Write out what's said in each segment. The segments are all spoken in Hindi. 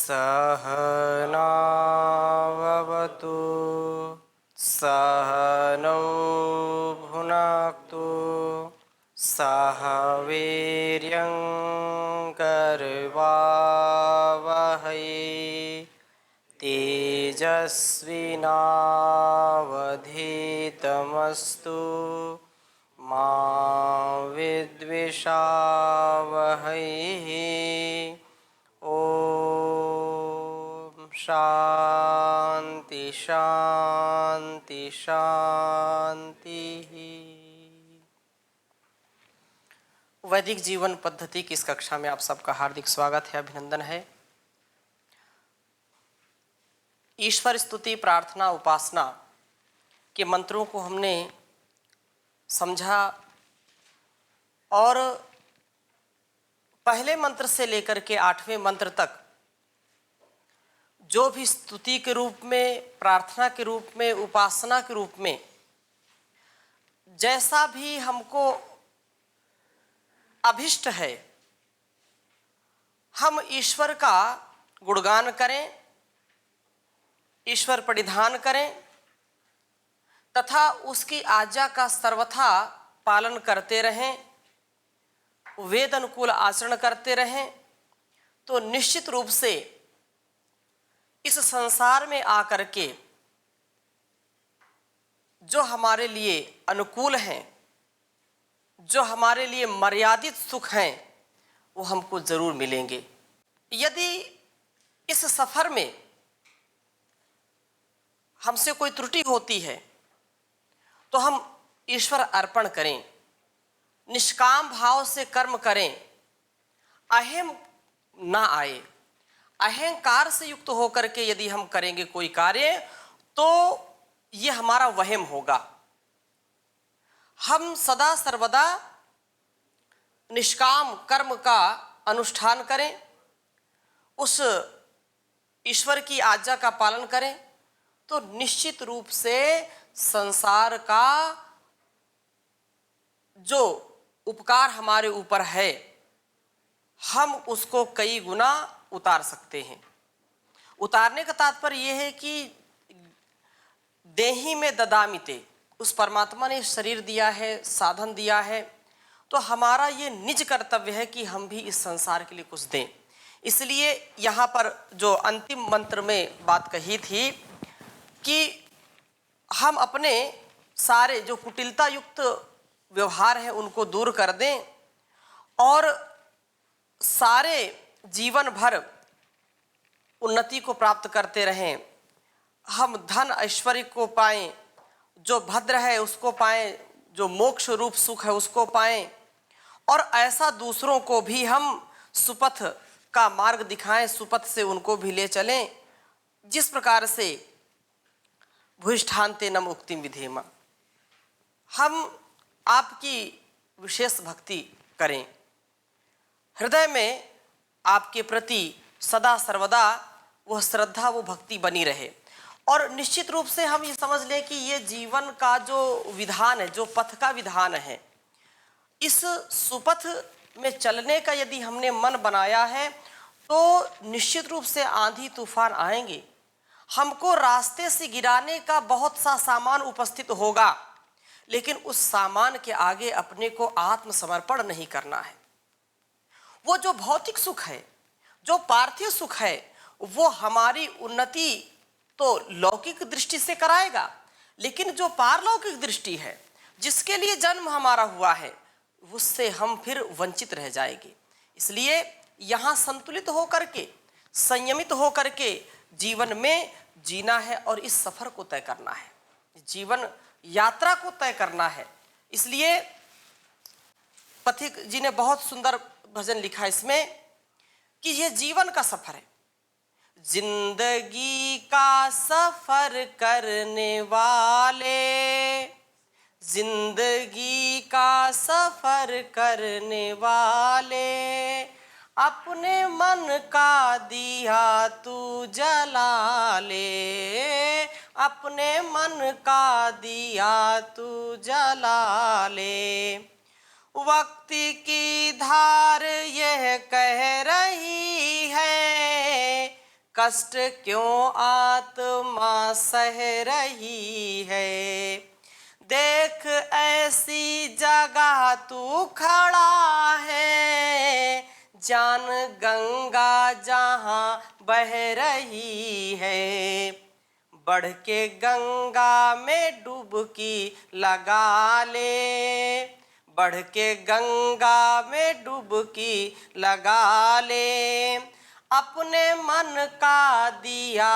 सहनाववतु सहनौ भुनक्तु सह वीर्यं करवावहै तेजस्विनावधीतमस्तु मा विद्विषावहै। ओम शांति शांति शांति। वैदिक जीवन पद्धति की इस कक्षा में आप सबका हार्दिक स्वागत है, अभिनंदन है। ईश्वर स्तुति, प्रार्थना, उपासना के मंत्रों को हमने समझा और पहले मंत्र से लेकर के 8वें मंत्र तक जो भी स्तुति के रूप में, प्रार्थना के रूप में, उपासना के रूप में जैसा भी हमको अभिष्ट है, हम ईश्वर का गुणगान करें, ईश्वर परिधान करें तथा उसकी आज्ञा का सर्वथा पालन करते रहें, वेद अनुकूल आचरण करते रहें, तो निश्चित रूप से इस संसार में आकर के जो हमारे लिए अनुकूल हैं, जो हमारे लिए मर्यादित सुख हैं, वो हमको जरूर मिलेंगे। यदि इस सफर में हमसे कोई त्रुटि होती है तो हम ईश्वर अर्पण करें, निष्काम भाव से कर्म करें, अहम ना आए। अहंकार से युक्त होकर के यदि हम करेंगे कोई कार्य तो ये हमारा वहम होगा। हम सदा सर्वदा निष्काम कर्म का अनुष्ठान करें, उस ईश्वर की आज्ञा का पालन करें, तो निश्चित रूप से संसार का जो उपकार हमारे ऊपर है, हम उसको कई गुना उतार सकते हैं। उतारने का तात्पर्य यह है कि देहि में ददामिते, उस परमात्मा ने शरीर दिया है, साधन दिया है, तो हमारा ये निज कर्तव्य है कि हम भी इस संसार के लिए कुछ दें। इसलिए यहाँ पर जो अंतिम मंत्र में बात कही थी कि हम अपने सारे जो कुटिलता युक्त व्यवहार है उनको दूर कर दें और सारे जीवन भर उन्नति को प्राप्त करते रहें। हम धन ऐश्वर्य को पाएं, जो भद्र है उसको पाएं, जो मोक्ष रूप सुख है उसको पाएं, और ऐसा दूसरों को भी हम सुपथ का मार्ग दिखाएं, सुपथ से उनको भी ले चलें, जिस प्रकार से भूष्ठान्ते न मुक्तिम विधेम। हम आपकी विशेष भक्ति करें, हृदय में आपके प्रति सदा सर्वदा वह श्रद्धा, वो भक्ति बनी रहे। और निश्चित रूप से हम ये समझ लें कि ये जीवन का जो विधान है, जो पथ का विधान है, इस सुपथ में चलने का यदि हमने मन बनाया है तो निश्चित रूप से आंधी तूफान आएंगे, हमको रास्ते से गिराने का बहुत सा सामान उपस्थित होगा, लेकिन उस सामान के आगे अपने को आत्मसमर्पण नहीं करना है। वो जो भौतिक सुख है, जो पार्थिव सुख है, वो हमारी उन्नति तो लौकिक दृष्टि से कराएगा, लेकिन जो पारलौकिक दृष्टि है, जिसके लिए जन्म हमारा हुआ है, उससे हम फिर वंचित रह जाएंगे। इसलिए यहाँ संतुलित होकर के, संयमित होकर के जीवन में जीना है और इस सफर को तय करना है, जीवन यात्रा को तय करना है। इसलिए पथिक जी ने बहुत सुंदर भजन लिखा इसमें कि ये जीवन का सफर है, जिंदगी का सफर करने वाले, जिंदगी का सफर करने वाले, अपने मन का दिया तू जला ले, अपने मन का दिया तू जला ले। वक्त की धार यह कह रही है, कष्ट क्यों आत्मा सह रही है। देख ऐसी जगह तू खड़ा है, जान गंगा जहाँ बह रही है। बढ़ के गंगा में डुबकी लगा ले, बढ़ के गंगा में डुबकी लगा ले। अपने मन का दिया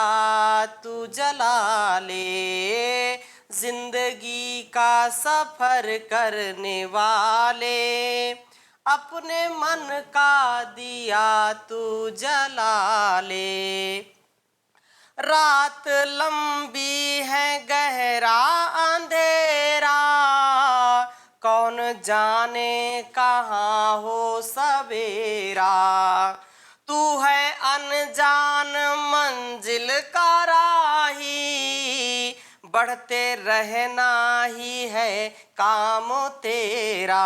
तू जला ले, जिंदगी का सफर करने वाले। अपने मन का दिया तू जला ले। रात लंबी है गहरा अंधेरा, कौन जाने कहाँ हो सवेरा। तू है अनजान मंजिल का राही, बढ़ते रहना ही है काम तेरा।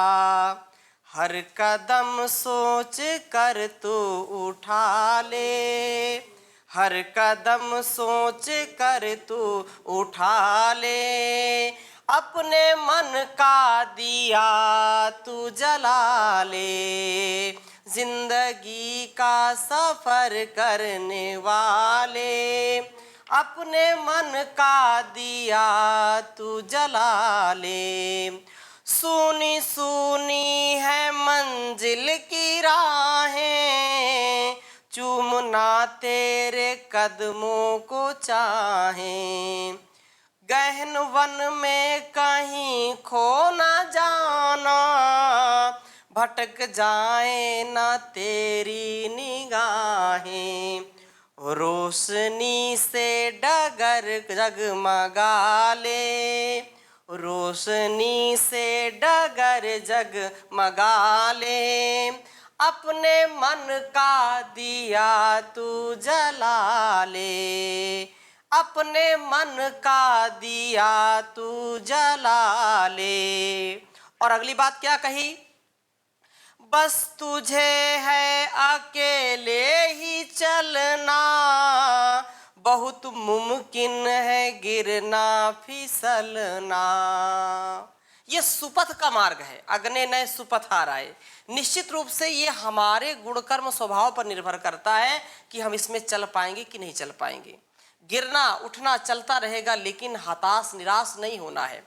हर कदम सोच कर तू उठा ले, हर कदम सोच कर तू उठा ले। अपने मन का दिया तू जला ले, जिंदगी का सफर करने वाले। अपने मन का दिया तू जला ले। सूनी सूनी है मंजिल की राहें, चूमना तेरे कदमों को चाहें। गहन वन में कहीं खो न जाना, भटक जाए ना तेरी निगाहें। रोशनी से डगर जगमगा ले, रोशनी से डगर जगमगा ले। अपने मन का दिया तू जला ले, अपने मन का दिया तू जला ले। और अगली बात क्या कही? बस तुझे है अकेले ही चलना, बहुत मुमकिन है गिरना फिसलना। ये सुपथ का मार्ग है, अग्ने नए सुपथाराय। निश्चित रूप से ये हमारे गुणकर्म स्वभाव पर निर्भर करता है कि हम इसमें चल पाएंगे कि नहीं चल पाएंगे। गिरना उठना चलता रहेगा, लेकिन हताश निराश नहीं होना है।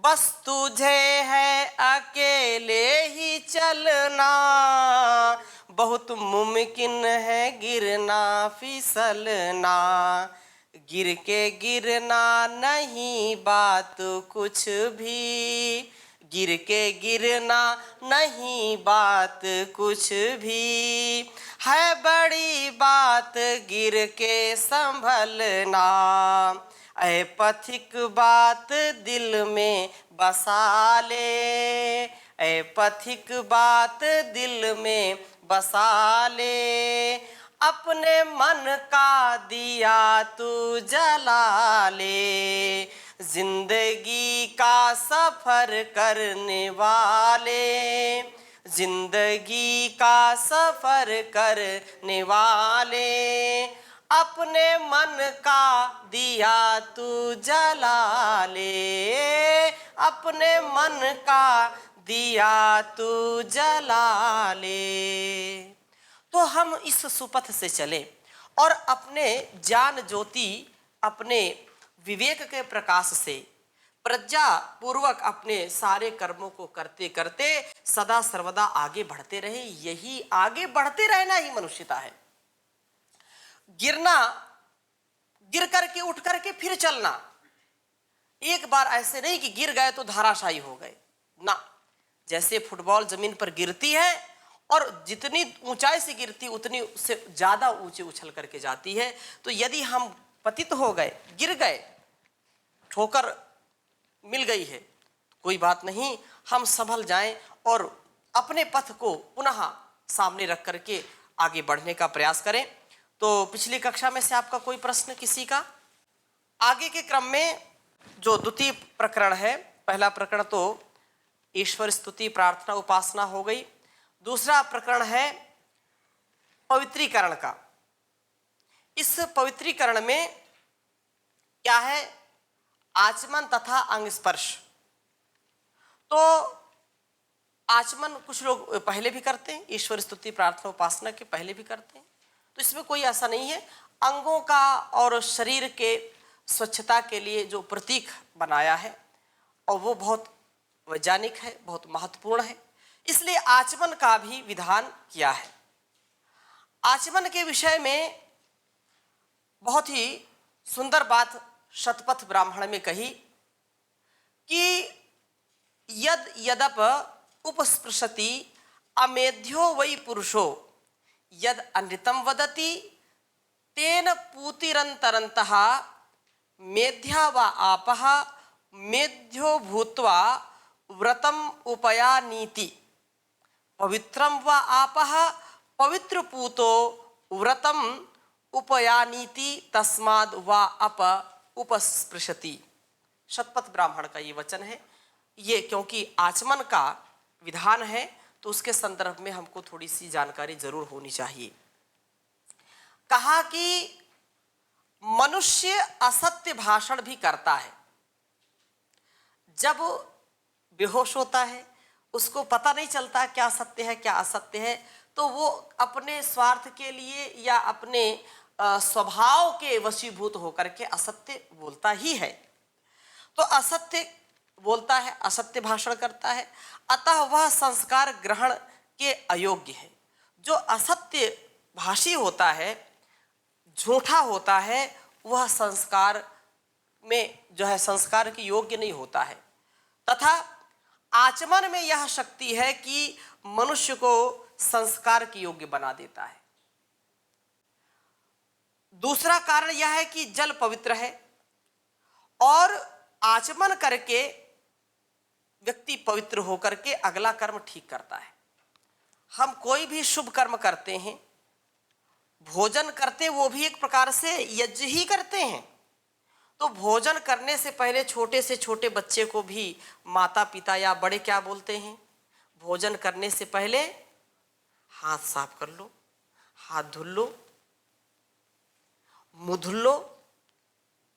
बस तुझे है अकेले ही चलना, बहुत मुमकिन है गिरना फिसलना। गिर के गिरना नहीं बात कुछ भी, गिर के गिरना नहीं बात कुछ भी। है बड़ी बात गिर के संभलना, ऐ पथिक बात दिल में बसा ले, ऐ पथिक बात दिल में बसा ले। अपने मन का दिया तू जला ले, जिंदगी का सफर करने वाले। जिंदगी का सफर करने वाले। अपने मन का दिया तू जला ले, अपने मन का दिया तू जला ले। तो हम इस सुपथ से चले और अपने ज्ञान ज्योति, अपने विवेक के प्रकाश से प्रज्ञा पूर्वक अपने सारे कर्मों को करते करते सदा सर्वदा आगे बढ़ते रहे। यही आगे बढ़ते रहना ही मनुष्यता है। गिरना, गिर करके उठ करके फिर चलना। एक बार ऐसे नहीं कि गिर गए तो धाराशायी हो गए ना। जैसे फुटबॉल जमीन पर गिरती है और जितनी ऊंचाई से गिरती उतनी उससे ज्यादा ऊंचे उछल करके जाती है। तो यदि हम पतित हो गए, गिर गए, ठोकर मिल गई है, कोई बात नहीं, हम संभल जाएं और अपने पथ को पुनः सामने रख करके आगे बढ़ने का प्रयास करें। तो पिछली कक्षा में से आपका कोई प्रश्न किसी का? आगे के क्रम में जो द्वितीय प्रकरण है, पहला प्रकरण तो ईश्वर स्तुति प्रार्थना उपासना हो गई। दूसरा प्रकरण है पवित्रीकरण का। इस पवित्रीकरण में क्या है, आचमन तथा अंग स्पर्श। तो आचमन कुछ लोग पहले भी करते हैं, ईश्वर स्तुति प्रार्थना उपासना के पहले भी करते हैं, तो इसमें कोई ऐसा नहीं है। अंगों का और शरीर के स्वच्छता के लिए जो प्रतीक बनाया है और वो बहुत वैज्ञानिक है, बहुत महत्वपूर्ण है, इसलिए आचमन का भी विधान किया है। आचमन के विषय में बहुत ही सुंदर बात शतपथ ब्राह्मण में कही कि यद यदप उपस्पृशति अमेध्यो वै पुरुषो यद अनृतम वदति तेन पूतिरंतरंतः मेध्या व आपः मेध्यो भूत्वा व्रतम उपयानीति पवित्रम व आपः पवित्र पूतो व्रतम उपयानीति तस्माद् व अप उपस्पृशति। शतपथ ब्राह्मण का ये वचन है। ये क्योंकि आचमन का विधान है तो उसके संदर्भ में हमको थोड़ी सी जानकारी जरूर होनी चाहिए। कहा कि मनुष्य असत्य भाषण भी करता है। जब बेहोश होता है, उसको पता नहीं चलता क्या सत्य है क्या असत्य है, तो वो अपने स्वार्थ के लिए या अपने स्वभाव के वशीभूत होकर के असत्य बोलता ही है। तो असत्य बोलता है, असत्य भाषण करता है, अतः वह संस्कार ग्रहण के अयोग्य है। जो असत्य भाषी होता है, झूठा होता है, वह संस्कार में जो है संस्कार के योग्य नहीं होता है। तथा आचमन में यह शक्ति है कि मनुष्य को संस्कार के योग्य बना देता है। दूसरा कारण यह है कि जल पवित्र है और आचमन करके व्यक्ति पवित्र होकर के अगला कर्म ठीक करता है। हम कोई भी शुभ कर्म करते हैं, भोजन करते, वो भी एक प्रकार से यज्ञ ही करते हैं। तो भोजन करने से पहले छोटे से छोटे बच्चे को भी माता पिता या बड़े क्या बोलते हैं, भोजन करने से पहले हाथ साफ कर लो, हाथ धुल लो, मुंह धुल लो,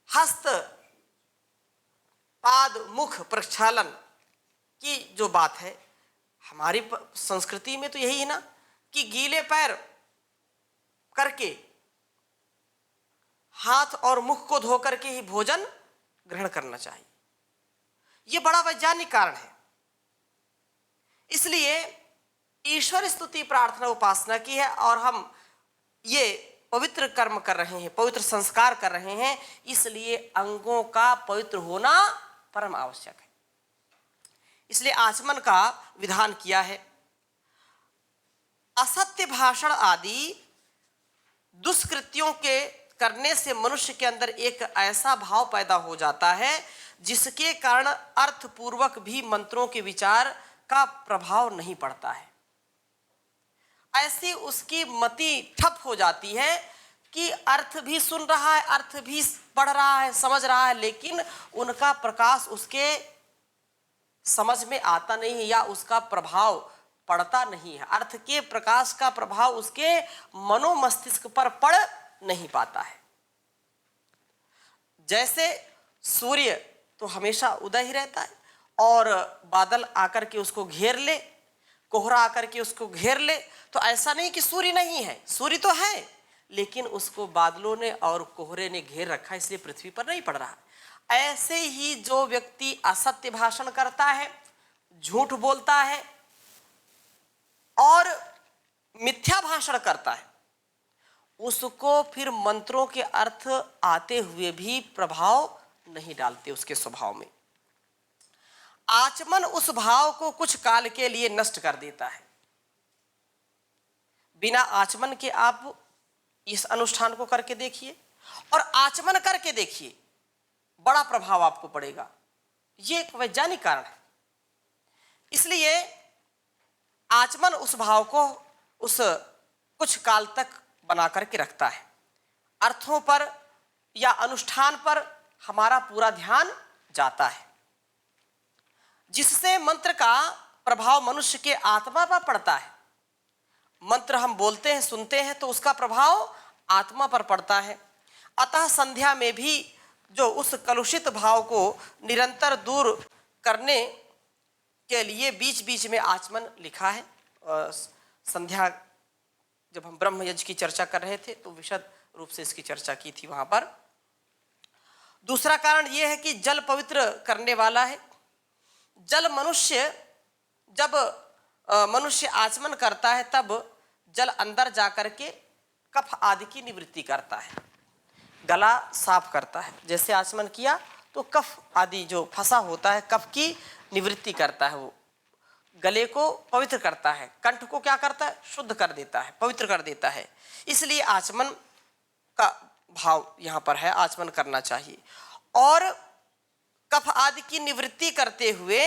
हस्त पाद मुख प्रक्षालन की जो बात है, हमारी संस्कृति में तो यही है ना कि गीले पैर करके हाथ और मुख को धो करके ही भोजन ग्रहण करना चाहिए। यह बड़ा वैज्ञानिक कारण है। इसलिए ईश्वर स्तुति प्रार्थना उपासना की है और हम ये पवित्र कर्म कर रहे हैं, पवित्र संस्कार कर रहे हैं, इसलिए अंगों का पवित्र होना परम आवश्यक है। इसलिए आचमन का विधान किया है। असत्य भाषण आदि दुष्कृत्यों के करने से मनुष्य के अंदर एक ऐसा भाव पैदा हो जाता है जिसके कारण अर्थपूर्वक भी मंत्रों के विचार का प्रभाव नहीं पड़ता है। ऐसी उसकी मति ठप हो जाती है कि अर्थ भी सुन रहा है, अर्थ भी पढ़ रहा है, समझ रहा है, लेकिन उनका प्रकाश उसके समझ में आता नहीं है या उसका प्रभाव पड़ता नहीं है। अर्थ के प्रकाश का प्रभाव उसके मनोमस्तिष्क पर पड़ नहीं पाता है। जैसे सूर्य तो हमेशा उदय ही रहता है और बादल आकर के उसको घेर ले, कोहरा आकर के उसको घेर ले, तो ऐसा नहीं कि सूर्य नहीं है, सूर्य तो है, लेकिन उसको बादलों ने और कोहरे ने घेर रखा, इसलिए पृथ्वी पर नहीं पड़ रहा। ऐसे ही जो व्यक्ति असत्य भाषण करता है, झूठ बोलता है और मिथ्या भाषण करता है, उसको फिर मंत्रों के अर्थ आते हुए भी प्रभाव नहीं डालते उसके स्वभाव में। आचमन उस भाव को कुछ काल के लिए नष्ट कर देता है। बिना आचमन के आप इस अनुष्ठान को करके देखिए और आचमन करके देखिए, बड़ा प्रभाव आपको पड़ेगा। ये एक वैज्ञानिक कारण है। इसलिए आचमन उस भाव को उस कुछ काल तक बना करके रखता है। अर्थों पर या अनुष्ठान पर हमारा पूरा ध्यान जाता है, जिससे मंत्र का प्रभाव मनुष्य के आत्मा पर पड़ता है। मंत्र हम बोलते हैं, सुनते हैं, तो उसका प्रभाव आत्मा पर पड़ता है। अतः संध्या में भी जो उस कलुषित भाव को निरंतर दूर करने के लिए बीच बीच में आचमन लिखा है। संध्या जब हम ब्रह्म यज्ञ की चर्चा कर रहे थे तो विशद रूप से इसकी चर्चा की थी वहां पर। दूसरा कारण यह है कि जल पवित्र करने वाला है। जल मनुष्य जब मनुष्य आचमन करता है तब जल अंदर जाकर के कफ आदि की निवृत्ति करता है, गला साफ करता है। जैसे आचमन किया तो कफ आदि जो फंसा होता है कफ की निवृत्ति करता है, वो गले को पवित्र करता है, कंठ को क्या करता है, शुद्ध कर देता है, पवित्र कर देता है। इसलिए आचमन का भाव यहाँ पर है, आचमन करना चाहिए। और कफ आदि की निवृत्ति करते हुए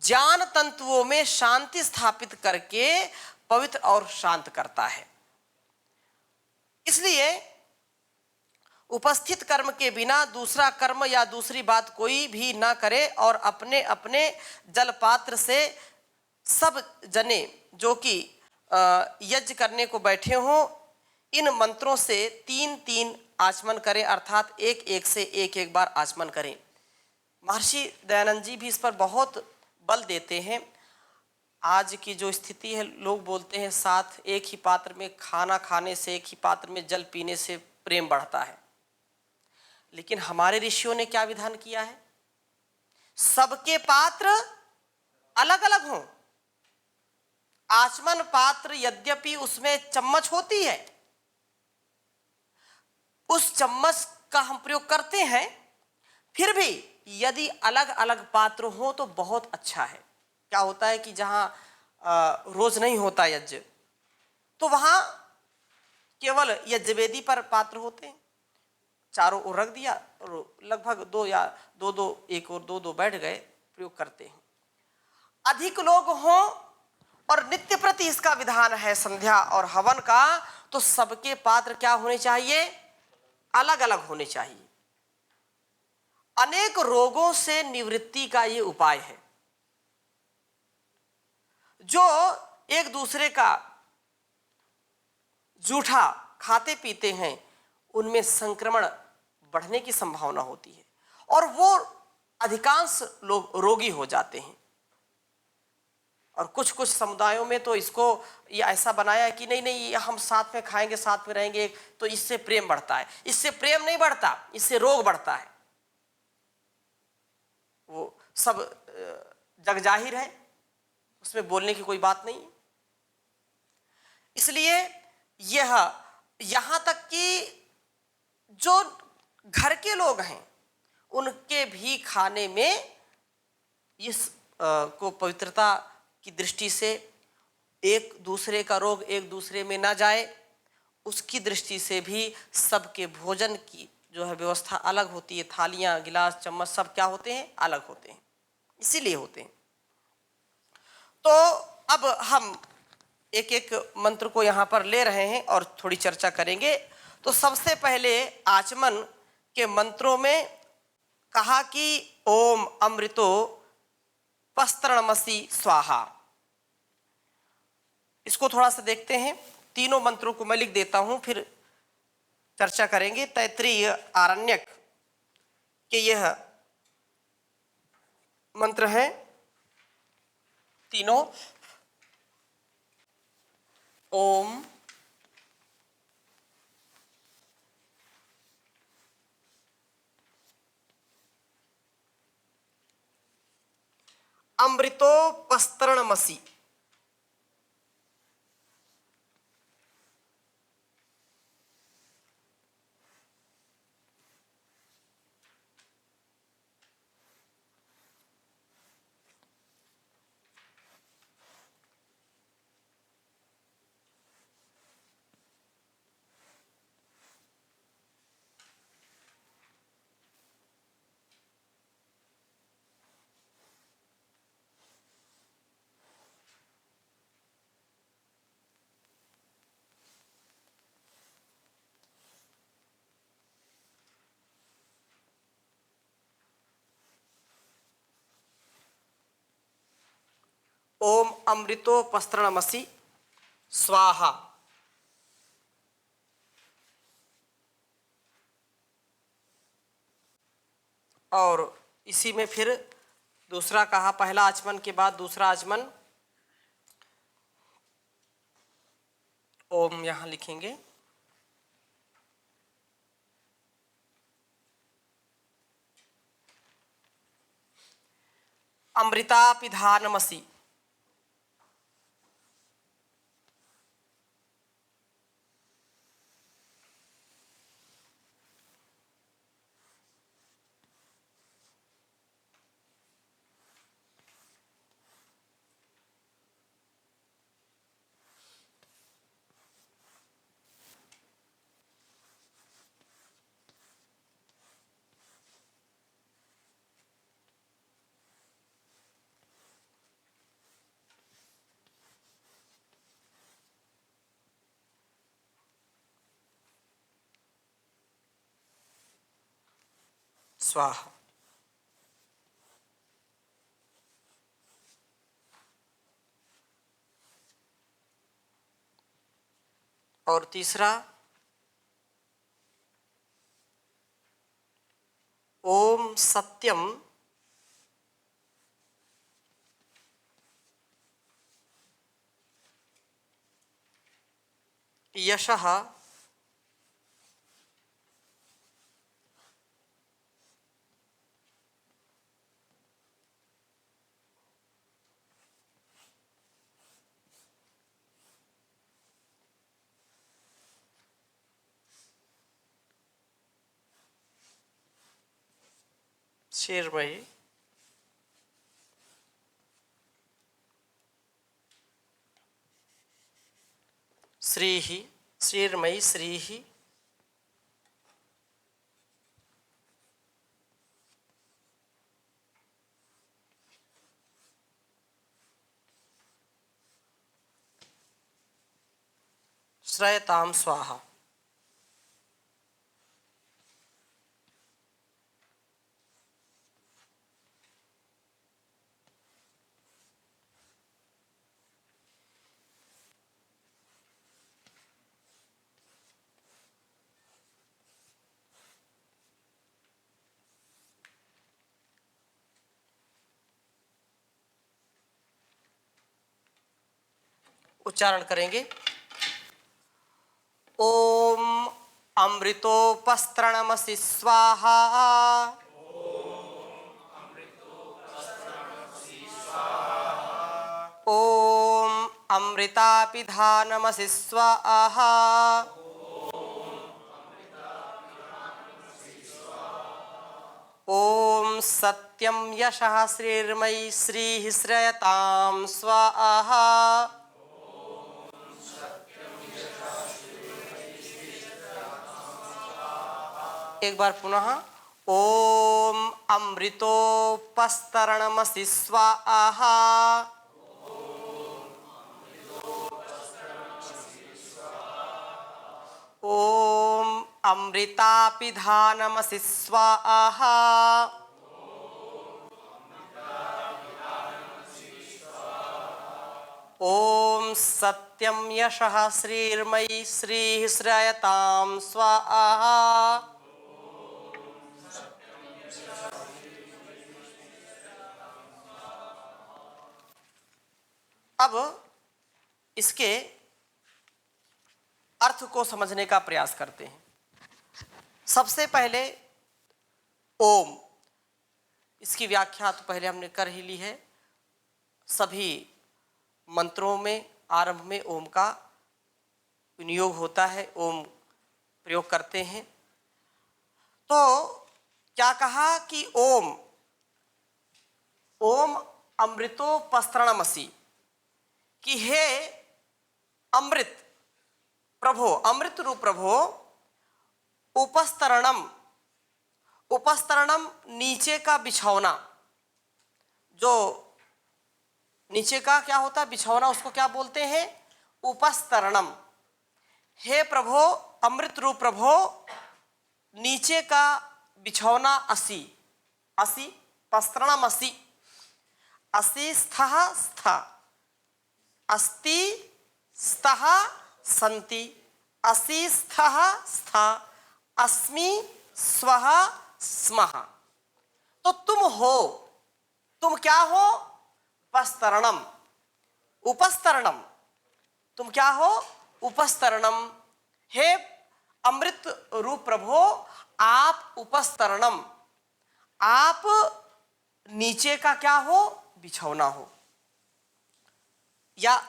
ज्ञान तंतुओं में शांति स्थापित करके पवित्र और शांत करता है। इसलिए उपस्थित कर्म के बिना दूसरा कर्म या दूसरी बात कोई भी ना करे और अपने अपने जलपात्र से सब जने जो कि यज्ञ करने को बैठे हों इन मंत्रों से 3-3 आचमन करें, अर्थात एक एक से एक एक बार आचमन करें। महर्षि दयानंद जी भी इस पर बहुत बल देते हैं। आज की जो स्थिति है, लोग बोलते हैं साथ एक ही पात्र में खाना खाने से, एक ही पात्र में जल पीने से प्रेम बढ़ता है, लेकिन हमारे ऋषियों ने क्या विधान किया है, सबके पात्र अलग अलग हों। आचमन पात्र यद्यपि उसमें चम्मच होती है, उस चम्मच का हम प्रयोग करते हैं, फिर भी यदि अलग अलग पात्र हो तो बहुत अच्छा है। क्या होता है कि जहां रोज नहीं होता यज्ञ तो वहां केवल यज्ञ वेदी पर पात्र होते हैं, चारों ओर रख दिया और लगभग 2 या 2-2 एक और 2-2 बैठ गए, प्रयोग करते हैं। अधिक लोग हों और नित्य प्रति इसका विधान है संध्या और हवन का, तो सबके पात्र क्या होने चाहिए, अलग अलग होने चाहिए। अनेक रोगों से निवृत्ति का ये उपाय है। जो एक दूसरे का जूठा खाते पीते हैं उनमें संक्रमण बढ़ने की संभावना होती है और वो अधिकांश लोग रोगी हो जाते हैं। और कुछ कुछ समुदायों में तो इसको ये ऐसा बनाया है कि नहीं नहीं ये हम साथ में खाएंगे, साथ में रहेंगे तो इससे प्रेम बढ़ता है। इससे प्रेम नहीं बढ़ता, इससे रोग बढ़ता है। वो सब जग जाहिर है, उसमें बोलने की कोई बात नहीं। इसलिए यह यहां तक कि जो घर के लोग हैं उनके भी खाने में इस को पवित्रता की दृष्टि से एक दूसरे का रोग एक दूसरे में ना जाए, उसकी दृष्टि से भी सबके भोजन की जो है व्यवस्था अलग होती है। थालियां, गिलास, चम्मच सब क्या होते हैं, अलग होते हैं, इसीलिए होते हैं। तो अब हम एक एक मंत्र को यहाँ पर ले रहे हैं और थोड़ी चर्चा करेंगे। तो सबसे पहले आचमन के मंत्रों में कहा कि ओम अमृतो पस्तरणमसि स्वाहा। इसको थोड़ा सा देखते हैं। तीनों मंत्रों को मैं लिख देता हूं, फिर चर्चा करेंगे। तैत्तिरीय आरण्यक के यह मंत्र हैं तीनों। ओम अमृतोपस्तरणमसि। ओम अमृतोपस्तरणमसि स्वाहा। और इसी में फिर दूसरा कहा, पहला आचमन के बाद दूसरा आचमन ओम यहाँ लिखेंगे। अमृतापिधानमसि। स्वाहा। और तीसरा ओम सत्यम यशः शेरमयी श्रीः श्रीर्मयी श्रीः श्रयताम स्वाहा। उच्चारण करेंगे। ओम अमृतोपस्त्रणमसि स्वाहा। ओम अमृतापिधानमसि स्वाहा। ओम सत्यम यशः श्रीर्मयी श्रीः श्रयताम स्वाहा। एक बार पुनः ओम अमृतोपस्तरणमसि स्वाहा। ओम अमृतापिधानमसि स्वाहा। ओम सत्यम यशः श्रीर्मयी श्रीः श्रयताम स्वाहा। अब इसके अर्थ को समझने का प्रयास करते हैं। सबसे पहले ओम, इसकी व्याख्या तो पहले हमने कर ही ली है। सभी मंत्रों में आरंभ में ओम का विनियोग होता है, ओम प्रयोग करते हैं। तो क्या कहा कि ओम ओम अमृतोपस्त्रणमसि, कि हे अमृत प्रभो, अमृत रूप प्रभो, उपस्तरणम, उपस्तरणम नीचे का बिछौना, जो नीचे का क्या होता है बिछौना, उसको क्या बोलते हैं, उपस्तरणम। हे प्रभो अमृत रूप प्रभो, नीचे का बिछौना असि, असि पस्तरणम असि, असि स्थः स्थ, अस्ति स्तः सन्ति, असि स्थः स्थ, अस्मि स्वः स्मः। तो तुम हो, तुम क्या हो? उपस्तरणम, उपस्तरणम, तुम क्या हो? उपस्तरणम। हे अमृत रूप प्रभो, आप उपस्तरणम, आप नीचे का क्या हो? बिछौना हो। या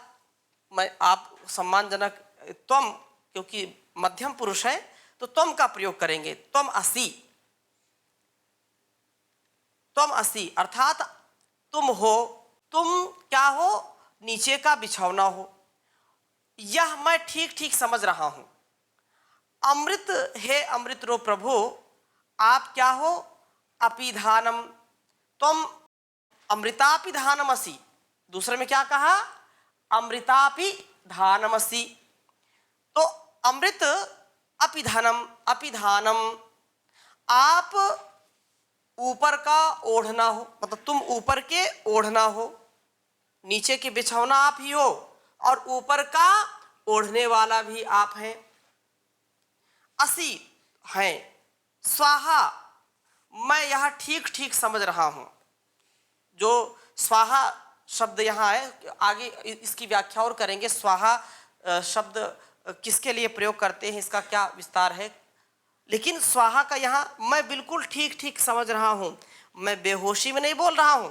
मैं आप सम्मानजनक त्वम, क्योंकि मध्यम पुरुष है तो त्वम का प्रयोग करेंगे। त्वम असि, त्वम असि अर्थात तुम हो, तुम क्या हो? नीचे का बिछौना हो। यह मैं ठीक ठीक समझ रहा हूं। अमृत, हे अमृत रो प्रभु, आप क्या हो? अपिधानम, तुम अमृतापिधानमसि। दूसरे में क्या कहा? अमृतापिधानमसि। तो अमृत अपिधानम, अपिधानम, आप ऊपर का ओढ़ना हो, मतलब तुम ऊपर के ओढ़ना हो। नीचे के बिछौना आप ही हो और ऊपर का ओढ़ने वाला भी आप हैं। असी हैं, स्वाहा, मैं यह ठीक ठीक समझ रहा हूं। जो स्वाहा शब्द यहाँ है, आगे इसकी व्याख्या और करेंगे। स्वाहा शब्द किसके लिए प्रयोग करते हैं, इसका क्या विस्तार है, लेकिन स्वाहा का यहाँ मैं बिल्कुल ठीक ठीक समझ रहा हूँ। मैं बेहोशी में नहीं बोल रहा हूँ,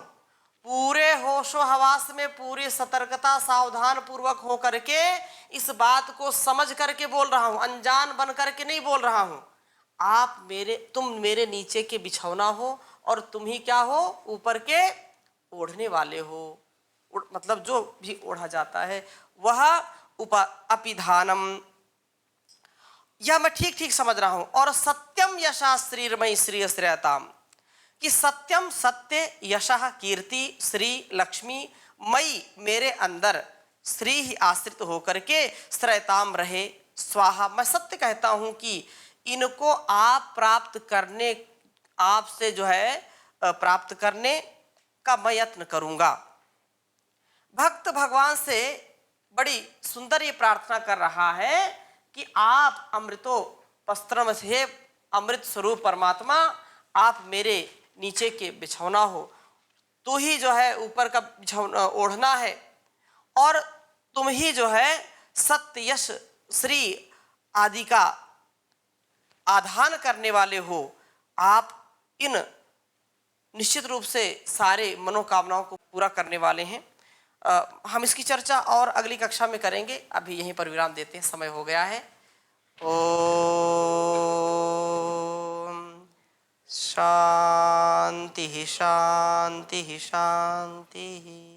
पूरे होशो हवास में, पूरी सतर्कता सावधान पूर्वक हो करके इस बात को समझ करके बोल रहा हूँ, अनजान बन करके नहीं बोल रहा हूँ। आप मेरे, तुम मेरे नीचे के बिछौना हो और तुम ही क्या हो? ऊपर के ओढ़ने वाले हो। मतलब जो भी ओढ़ा जाता है वह अपिधानम, यह मैं ठीक ठीक समझ रहा हूं। और सत्यम यशा श्रीरमयी श्री श्रेयताम, कि सत्यम सत्य, यशः कीर्ति, श्री लक्ष्मी, मई मेरे अंदर, श्री ही आश्रित होकर के श्रेयताम रहे। स्वाहा, मैं सत्य कहता हूं कि इनको आप प्राप्त करने, आपसे जो है प्राप्त करने का मैं यत्न करूंगा। भक्त भगवान से बड़ी सुंदर ये प्रार्थना कर रहा है कि आप अमृतो पस्त्रम से, अमृत स्वरूप परमात्मा, आप मेरे नीचे के बिछौना हो। तू ही जो है ऊपर का बिछौना ओढ़ना है और तुम ही जो है सत्य यश श्री आदि का आधान करने वाले हो। आप इन निश्चित रूप से सारे मनोकामनाओं को पूरा करने वाले हैं। हम इसकी चर्चा और अगली कक्षा में करेंगे। अभी यहीं पर विराम देते हैं, समय हो गया है। ओम शांति शांति शांति।